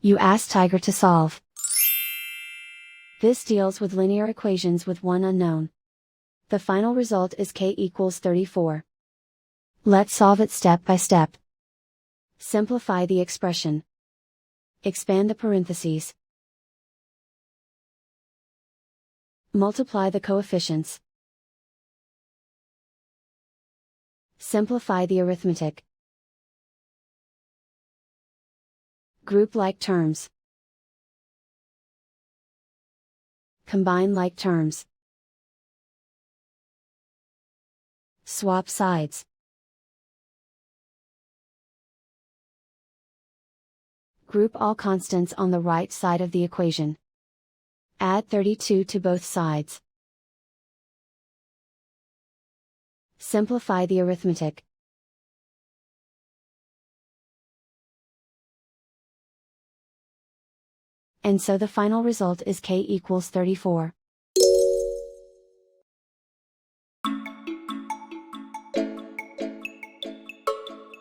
You ask Tiger to solve. This deals with linear equations with one unknown. The final result is k equals 34. Let's solve it step by step. Simplify the expression. Expand the parentheses. Multiply the coefficients. Simplify the arithmetic. Group like terms. Combine like terms. Swap sides. Group all constants on the right side of the equation. Add 32 to both sides. Simplify the arithmetic. And so the final result is k equals 34.